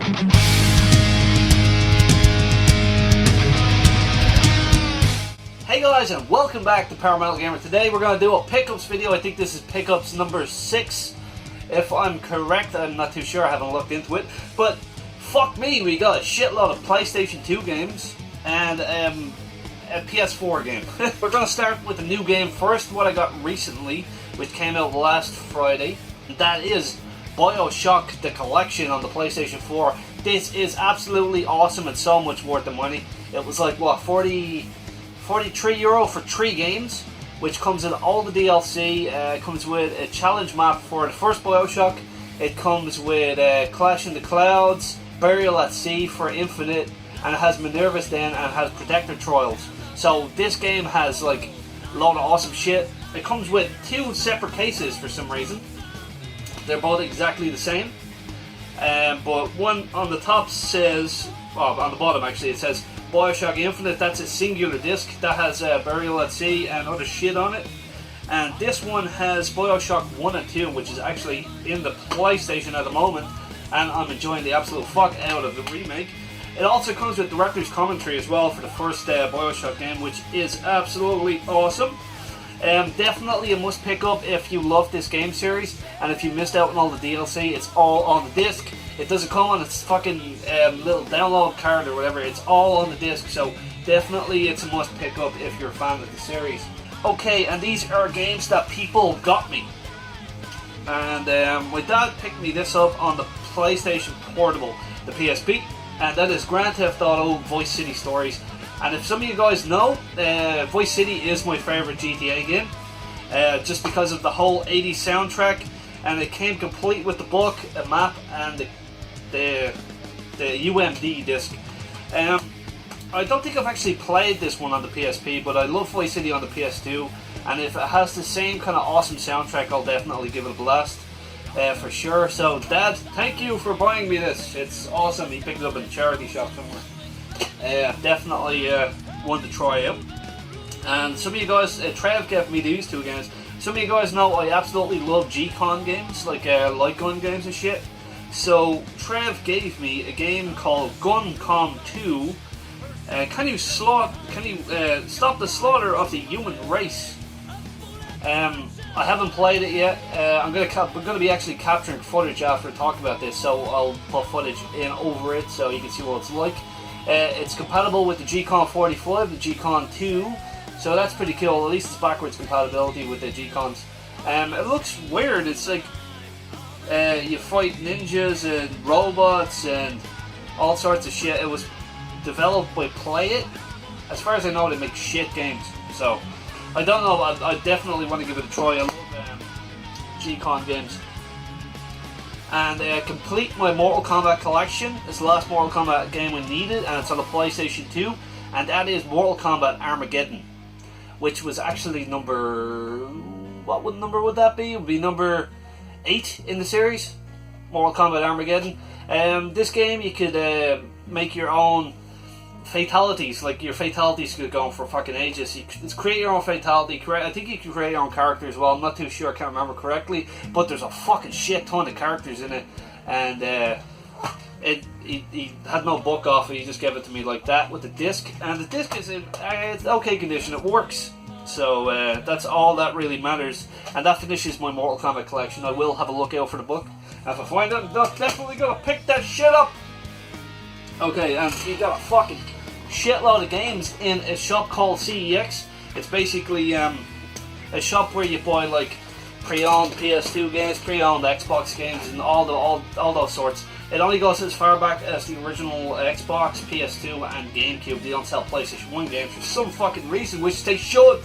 Hey guys, and welcome back to Parametal Gamer. Today we're going to do a pickups video. I think this is pickups number 6, if I'm correct. I'm not too sure, I haven't looked into it. But fuck me, we got a shitload of PlayStation 2 games and a PS4 game. We're going to start with a new game first, what I got recently, which came out last Friday. That is BioShock the Collection on the PlayStation 4. This is absolutely awesome and so much worth the money. It was like, what, €43 for 3 games, which comes in all the DLC. It comes with a challenge map for the first BioShock. It comes with Clash in the Clouds, Burial at Sea for Infinite, and it has Minerva's Den and it has Protector Trials. So this game has like a lot of awesome shit. It comes with 2 separate cases for some reason. They're both exactly the same. But one on the top says, well, on the bottom actually, it says BioShock Infinite. That's a singular disc that has Burial at Sea and other shit on it. And this one has BioShock 1 and 2, which is actually in the PlayStation at the moment, and I'm enjoying the absolute fuck out of the remake. It also comes with director's commentary as well for the first BioShock game, which is absolutely awesome. Definitely a must pick up if you love this game series, and if you missed out on all the DLC, it's all on the disc. It doesn't come on its fucking little download card or whatever, it's all on the disc, so definitely it's a must pick up if you're a fan of the series. Okay, and these are games that people got me. And my dad picked me this up on the PlayStation Portable, the PSP, and that is Grand Theft Auto Vice City Stories. And if some of you guys know, Vice City is my favourite GTA game, just because of the whole 80s soundtrack, and it came complete with the book, a map, and the UMD disc. I don't think I've actually played this one on the PSP, but I love Vice City on the PS2, and if it has the same kind of awesome soundtrack, I'll definitely give it a blast, for sure. So Dad, thank you for buying me this. It's awesome. He picked it up in a charity shop somewhere. Definitely one to try out. And some of you guys, Trev gave me these 2 games. Some of you guys know I absolutely love G-Con games, like light gun games and shit. So Trev gave me a game called Guncom 2. Can you stop the slaughter of the human race? I haven't played it yet. I'm gonna be actually capturing footage after talking about this, so I'll put footage in over it so you can see what it's like. It's compatible with the G-Con 45, the G-Con 2, so that's pretty cool. At least it's backwards compatibility with the G-Cons. It looks weird. It's like you fight ninjas and robots and all sorts of shit. It was developed by Play It. As far as I know, they make shit games, so I don't know. I definitely want to give it a try. I love G-Con games. And complete my Mortal Kombat collection. It's the last Mortal Kombat game I needed, and it's on the PlayStation 2, and that is Mortal Kombat Armageddon, which was actually number... what number would that be? It would be number 8 in the series, Mortal Kombat Armageddon. This game, you could make your own fatalities. Like, your fatalities could go on for fucking ages. You could create your own fatality. I think you can create your own character as well. I'm not too sure, I can't remember correctly, but there's a fucking shit ton of characters in it, and he had no book off it. He just gave it to me like that with the disc, and the disc is in it's okay condition. It works, so that's all that really matters, and that finishes my Mortal Kombat collection. I will have a look out for the book, and if I find it, I'm definitely gonna pick that shit up. Okay, and you got a fucking shitload of games in a shop called CEX. It's basically a shop where you buy like pre-owned PS2 games, pre-owned Xbox games, and all those sorts. It only goes as far back as the original Xbox, PS2, and GameCube. They don't sell PlayStation 1 games for some fucking reason, which they should.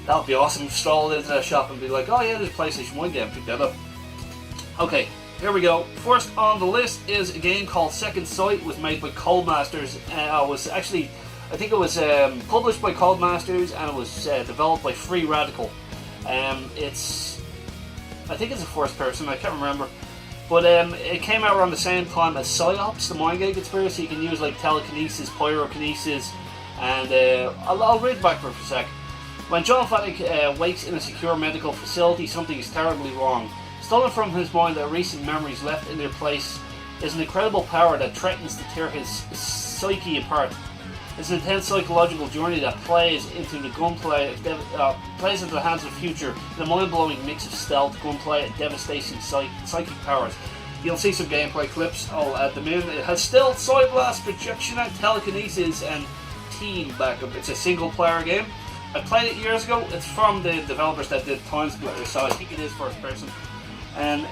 That would be awesome. Stroll into that shop and be like, oh yeah, there's a PlayStation 1 game, pick that up. Okay, here we go. First on the list is a game called Second Sight. It was made by Codemasters. I think it was published by Codemasters, and it was developed by Free Radical. I think it's a first person, I can't remember. But it came out around the same time as PsyOps, the Mind Game Conspiracy. You can use like telekinesis, pyrokinesis, and I'll read back for a sec. When John Fatick wakes in a secure medical facility, something is terribly wrong. Stolen from his mind are recent memories left in their place is an incredible power that threatens to tear his psyche apart. It's an intense psychological journey that plays into the gunplay, plays into the hands of the future in a mind-blowing mix of stealth, gunplay, and devastating psychic powers. You'll see some gameplay clips. I'll add them in. It has stealth, side blast, projection, and telekinesis, and team backup. It's a single-player game. I played it years ago. It's from the developers that did Time Splitter, so I think it is first person. And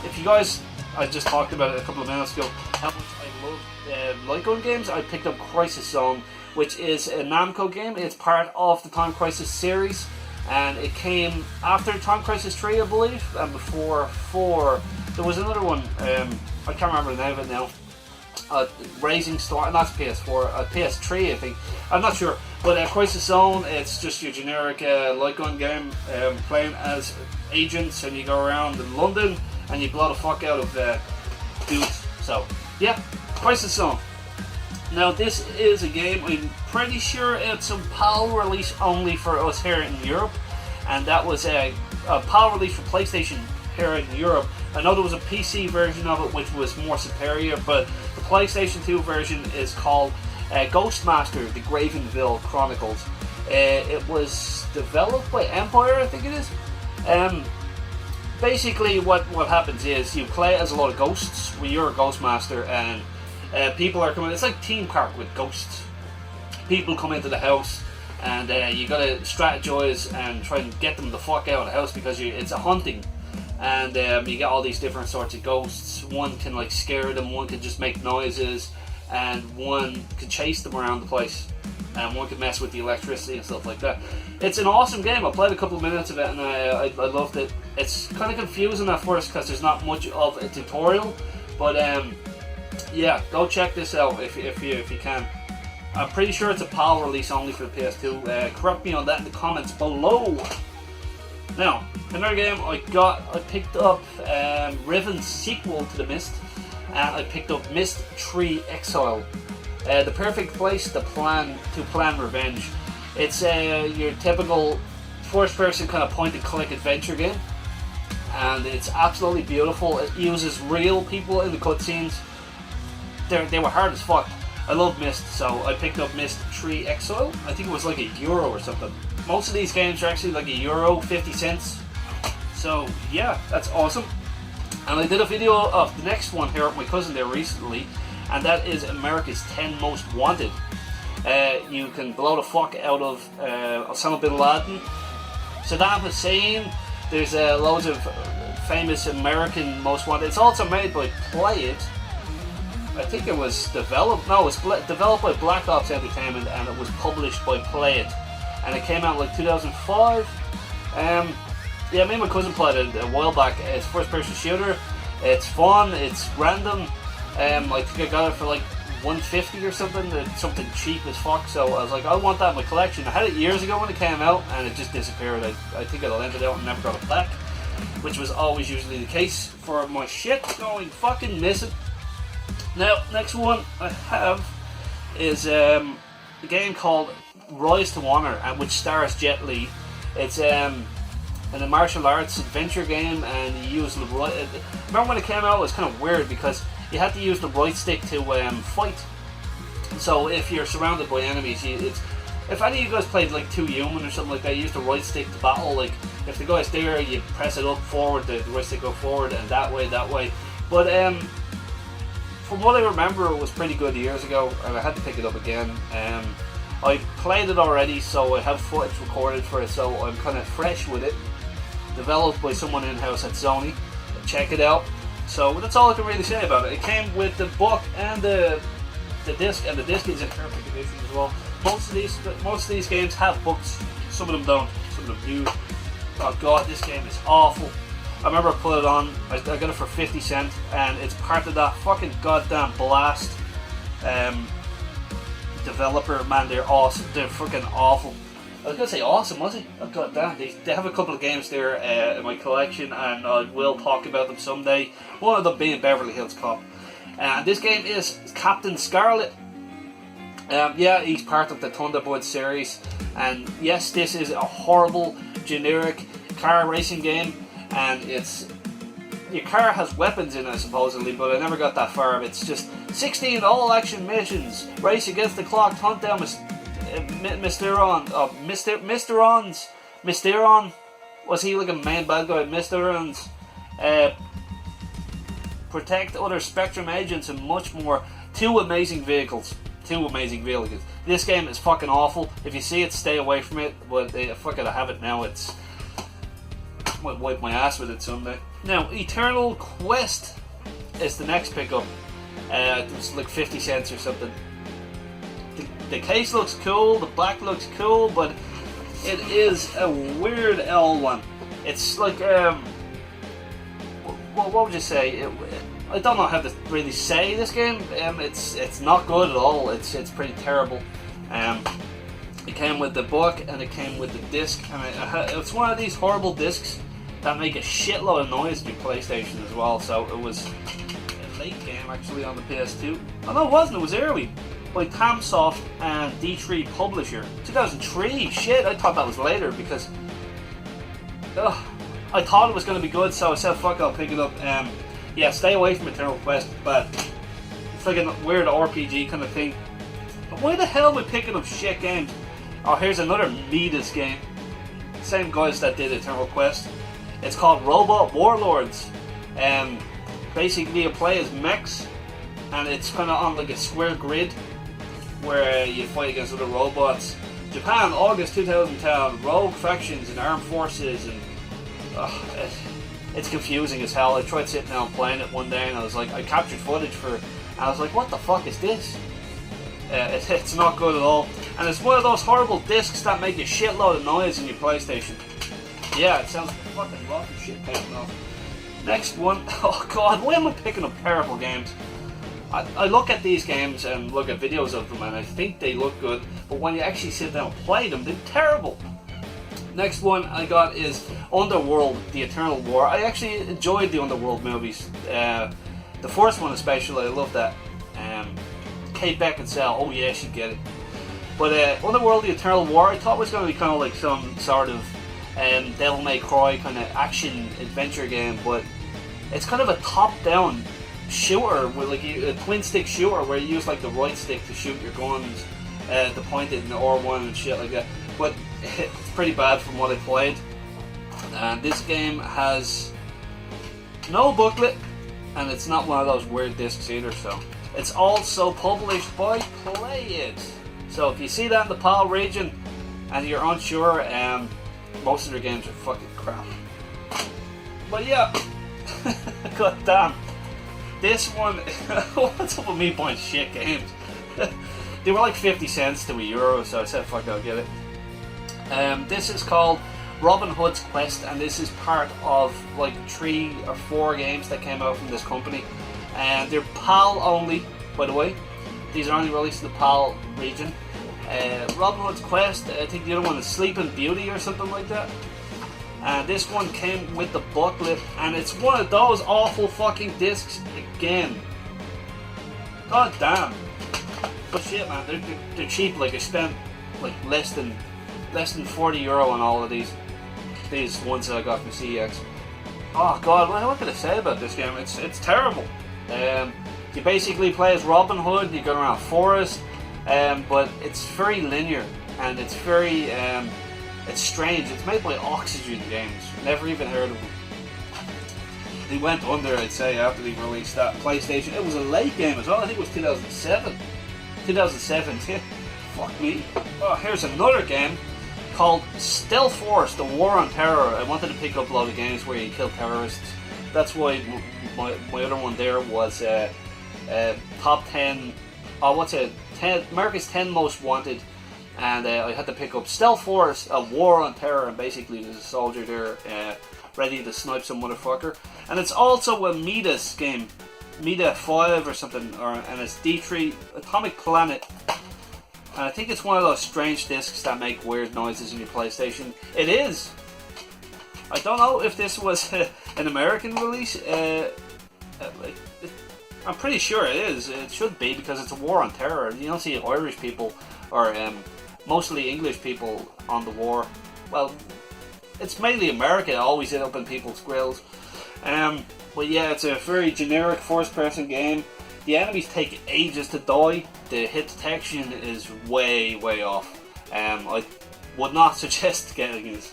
if you guys, I just talked about it a couple of minutes ago, how much I love light gun games. I picked up Crisis Zone, which is a Namco game. It's part of the Time Crisis series, and it came after Time Crisis 3, I believe, and before 4. There was another one, I can't remember the name of it now. Raising Storm, that's PS4, PS3 I think, I'm not sure. But Crisis Zone, it's just your generic light gun game, playing as agents, and you go around in London and you blow the fuck out of dudes. So yeah, Crisis Zone. Now this is a game, I'm pretty sure it's a PAL release only for us here in Europe, and that was a PAL release for PlayStation here in Europe. I know there was a PC version of it which was more superior, but the PlayStation 2 version is called Ghostmaster: The Gravenville Chronicles. It was developed by Empire, I think it is. Basically what happens is you play as a lot of ghosts where you're a Ghostmaster, and people are coming. It's like Theme Park with ghosts. People come into the house, and you gotta strategize and try and get them the fuck out of the house, because it's a hunting. And you get all these different sorts of ghosts. One can like scare them, one can just make noises, and one can chase them around the place, and one can mess with the electricity and stuff like that. It's an awesome game. I played a couple of minutes of it, and I loved it. It's kind of confusing at first because there's not much of a tutorial, but yeah, go check this out if you can. I'm pretty sure it's a PAL release only for the PS2. Correct me on that in the comments below. Now, another game I picked up Riven's sequel to the Myst, and I picked up Myst 3 Exile. The perfect place to plan revenge. It's your typical first-person kind of point-and-click adventure game, and it's absolutely beautiful. It uses real people in the cutscenes. They were hard as fuck. I love Myst, so I picked up Myst 3 Exile. I think it was like €1 or something. Most of these games are actually like €1, 50 cents. So yeah, that's awesome. And I did a video of the next one here with my cousin there recently, and that is America's 10 Most Wanted. You can blow the fuck out of Osama bin Laden, Saddam Hussein. There's loads of famous American Most Wanted. It's also made by Play It. I think it was developed by Black Ops Entertainment, and it was published by Play It. And it came out like 2005. Yeah, me and my cousin played it a while back. It's a first-person shooter. It's fun. It's random. I think I got it for like $150 or something. It's something cheap as fuck. So I was like, I want that in my collection. I had it years ago when it came out, and it just disappeared. I think I lent it out and never got it back, which was always usually the case for my shit going fucking missing. Now, next one I have is a game called Rise to Honor, which stars Jet Li. It's a martial arts adventure game, and you use the right. Remember when it came out, it was kind of weird because you had to use the right stick to fight. So if you're surrounded by enemies, if any of you guys played like 2 Human or something like that, you use the right stick to battle. Like if the guy's there, you press it up forward, the right stick go forward, and that way. But from what I remember, it was pretty good years ago, and I had to pick it up again. I played it already, so I have footage recorded for it, so I'm kind of fresh with it. Developed by someone in-house at Sony. Check it out. So that's all I can really say about it. It came with the book and the disc, and the disc is in perfect condition as well. Most of these games have books. Some of them don't. Some of them do. Oh god, this game is awful. I remember I put it on. I got it for 50 cents, and it's part of that fucking goddamn Blast developer. Man, they're awesome. They're fucking awful. I was gonna say awesome, was it? Oh god damn, they have a couple of games there in my collection, and I will talk about them someday. One of them being Beverly Hills Cop. And this game is Captain Scarlet. Yeah, he's part of the Thunderbird series, and yes, this is a horrible, generic car racing game, and it's your car has weapons in it supposedly, but I never got that far. It's just 16 all-action missions, race against the clock, hunt down Mysteron. Was he like a main bad guy? Mysterons. Protect other Spectrum agents and much more. Two amazing vehicles. This game is fucking awful. If you see it, stay away from it. But fuck it, I have it now. I might wipe my ass with it someday. Now, Eternal Quest is the next pickup. It's like 50 cents or something. The case looks cool, the back looks cool, but it is a weird L one. It's like, what would you say? I don't know how to really say this game. It's not good at all. It's pretty terrible. It came with the book and it came with the disc, and it's one of these horrible discs that make a shitload of noise in your PlayStation as well. So it was a late game actually on the PS2. Oh no, it wasn't. It was early. By Tamsoft and D3 Publisher. 2003. Shit, I thought that was later because I thought it was going to be good, so I said fuck, I'll pick it up. Yeah, stay away from Eternal Quest, but it's like a weird RPG kind of thing. But why the hell am I picking up shit games? Oh, here's another Midas game. Same guys that did Eternal Quest. It's called Robot Warlords. Basically you play as mechs, and it's kind of on like a square grid where you fight against other robots. Japan, August 2010. Rogue factions and armed forces, and it's confusing as hell. I tried sitting down playing it one day, and I was like, I captured footage for it, and I was like, what the fuck is this? It's not good at all, and it's one of those horrible discs that make a shitload of noise in your PlayStation. Yeah, it sounds like a fucking rocket shit taking off. Next one. Oh god, why am I picking up terrible games? I look at these games and look at videos of them and I think they look good, but when you actually sit down and play them, they're terrible. Next one I got is Underworld, The Eternal War. I actually enjoyed the Underworld movies. The first one especially, I loved that. Kate Beckinsale, oh yeah, she'd get it. But Underworld, The Eternal War, I thought was going to be kind of like some sort of Devil May Cry kind of action adventure game, but it's kind of a top-down shooter with like a twin stick shooter where you use like the right stick to shoot your guns, to point it in the R1 and shit like that. But it's pretty bad from what I played. And this game has no booklet, and it's not one of those weird discs either. So it's also published by Play It. So if you see that in the PAL region and you're unsure, most of their games are fucking crap. But yeah, god damn. This one, what's up with me buying shit games? They were like 50 cents to €1, so I said fuck, I'll get it. This is called Robin Hood's Quest, and this is part of like 3 or 4 games that came out from this company. And they're PAL only, by the way. These are only released in the PAL region. Robin Hood's Quest, I think the other one is Sleeping Beauty or something like that. And this one came with the booklet, and it's one of those awful fucking discs again. God damn. But shit, man, they're cheap. Like I spent like less than €40 on all of these ones that I got from CEX. Oh god, what can I say about this game? It's terrible. You basically play as Robin Hood. You go around forest, but it's very linear and it's very it's strange. It's made by Oxygen Games. Never even heard of them. They went under, I'd say, after they released that PlayStation. It was a late game as well. I think it was 2007. 2007. Fuck me. Oh, here's another game called Stealth Force: The War on Terror. I wanted to pick up a lot of games where you kill terrorists. That's why my other one there was top 10. Oh, what's it? America's 10 Most Wanted. And I had to pick up Stealth Force: A War on Terror, and basically there's a soldier there ready to snipe some motherfucker. And it's also a Midas game, Mida 5 or something, and it's D3 Atomic Planet. And I think it's one of those strange discs that make weird noises in your PlayStation. It is. I don't know if this was an American release. I'm pretty sure it is. It should be, because it's a war on terror. You don't see Irish people or mostly English people on the war. Well, it's mainly America, always end up in people's grills. But yeah, it's a very generic first-person game. The enemies take ages to die. The hit detection is way, way off. I would not suggest getting it.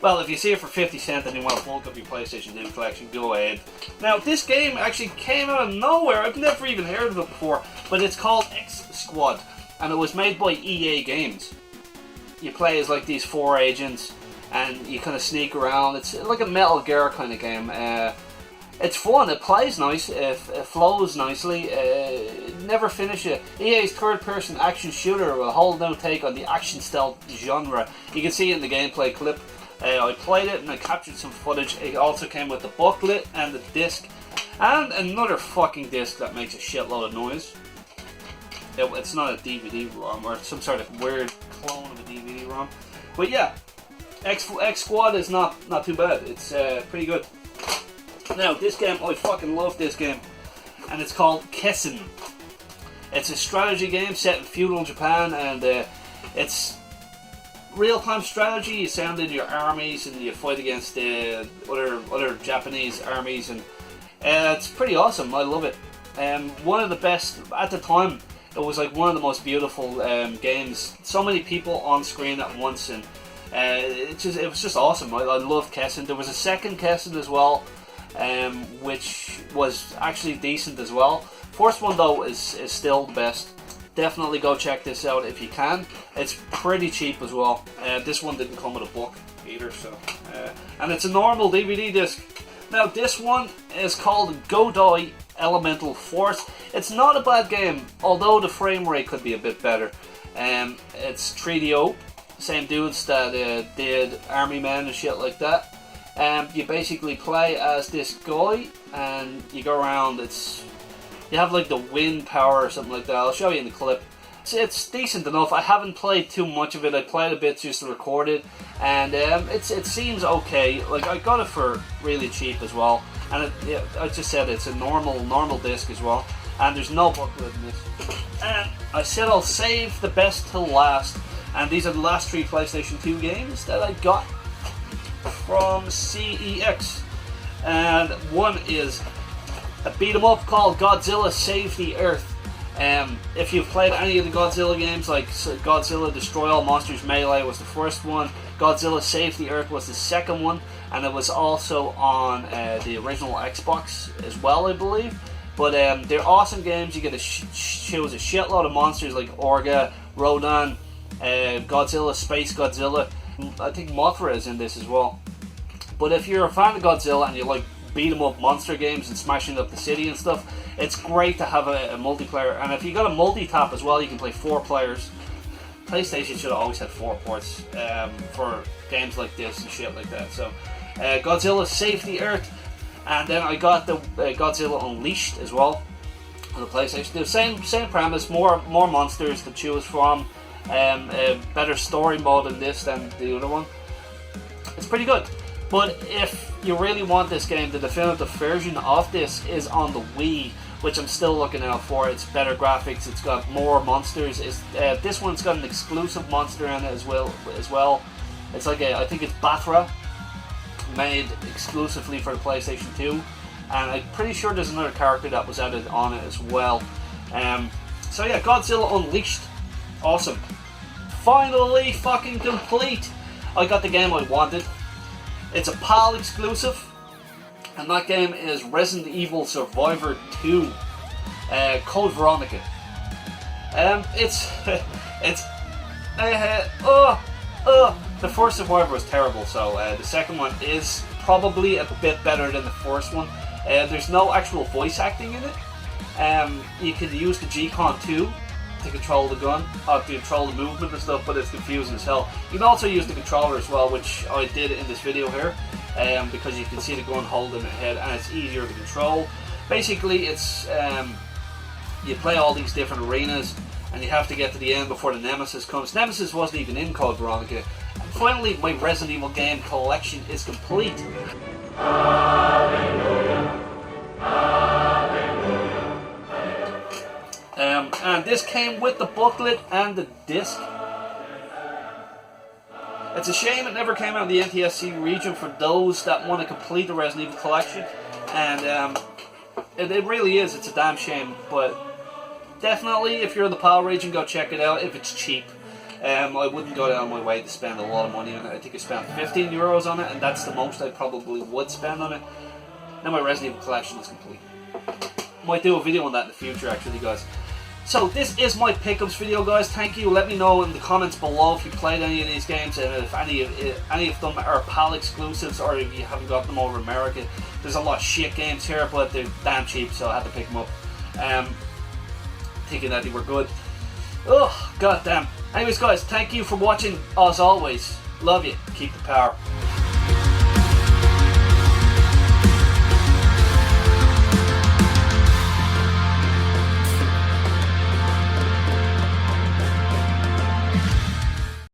Well, if you see it for 50 cents and you want to bulk up your PlayStation 2 collection, go ahead. Now, this game actually came out of nowhere. I've never even heard of it before. But it's called X Squad, and it was made by EA Games. You play as like these 4 agents, and you kind of sneak around. It's like a Metal Gear kind of game. It's fun, it plays nice, it flows nicely, never finish it. EA's third-person action shooter with a whole new take on the action stealth genre. You can see it in the gameplay clip. I played it and I captured some footage. It also came with the booklet and the disc, and another fucking disc that makes a shitload of noise. It's not a DVD-ROM or some sort of weird clone of a DVD-ROM. But yeah, X Squad is not too bad, it's pretty good. Now, this game, I fucking love this game, and it's called Kessen. It's a strategy game set in feudal Japan, and it's real-time strategy. You send in your armies, and you fight against other Japanese armies, and it's pretty awesome. I love it. One of the best, at the time, it was like one of the most beautiful games. So many people on screen at once, and it was just awesome. I love Kessen. There was a second Kessen as well, which was actually decent as well. First one though is still the best. Definitely go check this out if you can. It's pretty cheap as well. This one didn't come with a book either, so and it's a normal DVD disc. Now this one is called Godai Elemental Force. It's not a bad game, although the frame rate could be a bit better. It's 3DO, same dudes that did Army Men and shit like that. You basically play as this guy, and you go around. You have like the wind power or something like that. I'll show you in the clip. It's decent enough. I haven't played too much of it. I played a bit just to record it, and it seems okay. Like, I got it for really cheap as well, and I just said it's a normal disc as well, and there's no booklet in this. And I said I'll save the best till last, and these are the last 3 PlayStation 2 games that I got from CEX, and one is a beat 'em up called Godzilla Save the Earth. If you've played any of the Godzilla games, like Godzilla Destroy All Monsters Melee was the first one, Godzilla Save the Earth was the second one, and it was also on the original Xbox as well, I believe. But they're awesome games. You get to choose a shitload of monsters like Orga, Rodan, Godzilla, Space Godzilla. I think Mothra is in this as well. But if you're a fan of Godzilla and you like beat 'em up monster games and smashing up the city and stuff, it's great to have a multiplayer. And if you got a multi-tap as well, you can play 4 players. PlayStation should have always had 4 ports for games like this and shit like that. So Godzilla Save the Earth, and then I got the Godzilla Unleashed as well on the PlayStation. The same premise, more monsters to choose from. A better story mode in this than the other one. It's pretty good. But if you really want this game, the definitive version of this is on the Wii, which I'm still looking out for. It's better graphics. It's got more monsters. This one's got an exclusive monster in it as well. It's like I think it's Batra, made exclusively for the PlayStation 2, and I'm pretty sure there's another character that was added on it as well. So yeah, Godzilla Unleashed. Awesome. Finally fucking complete. I got the game I wanted. It's a PAL exclusive, and that game is Resident Evil Survivor 2, Code Veronica. The first Survivor was terrible, so the second one is probably a bit better than the first one. There's no actual voice acting in it. You can use the G-Con 2 to control the gun, or to control the movement and stuff, but it's confusing as hell. You can also use the controller as well, which I did in this video here, because you can see the gun holding it head, and it's easier to control. Basically, it's you play all these different arenas, and you have to get to the end before the Nemesis comes. Nemesis wasn't even in Code Veronica. And finally, my Resident Evil game collection is complete. And this came with the booklet and the disc. It's a shame it never came out of the NTSC region for those that want to complete the Resident Evil collection. and it really is. It's a damn shame, but definitely, if you're in the PAL region, go check it out if it's cheap. I wouldn't go down my way to spend a lot of money on it. I think I spent €15 on it, and that's the most I probably would spend on it. Now my Resident Evil collection is complete. Might do a video on that in the future, actually, guys. So this is my pickups video, guys. Thank you. Let me know in the comments below if you played any of these games, and if any of them are PAL exclusives, or if you haven't got them over America. There's a lot of shit games here, but they're damn cheap, so I had to pick them up. Thinking that they were good. Oh, goddamn. Anyways, guys, thank you for watching. As always, love you. Keep the power.